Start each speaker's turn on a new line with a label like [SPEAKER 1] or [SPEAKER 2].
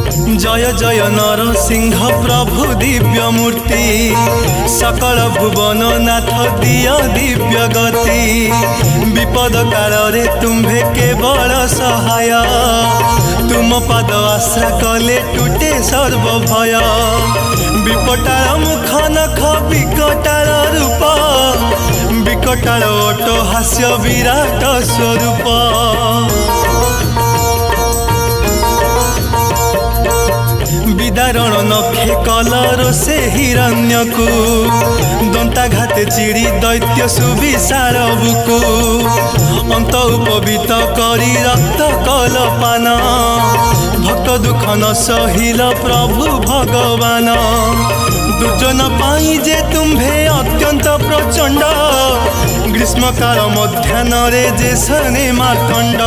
[SPEAKER 1] जय जय नरसिंह प्रभु दिव्य मूर्ति सकल भुवन नाथ दिय दिव्य गति विपद काल रे तुम्भे केवल सहाय तुम पद आश्रा कले टूटे सर्व भय विकटार मुख नख विकटार रूप विकटार ओट हास्य विराट स्वरूप विदारण नखे कलर से हिरण्यकु दंताघाते चिड़ी दैत्य सुविशाल बुकु अंत उपवीत करी रक्त कलपान भक्त दुख न सहिल प्रभु भगवान दुर्जन पाई जे तुम्भे अत्यंत प्रचंड ग्रीष्म काल मध्याह्न रे जे सने मार्कंड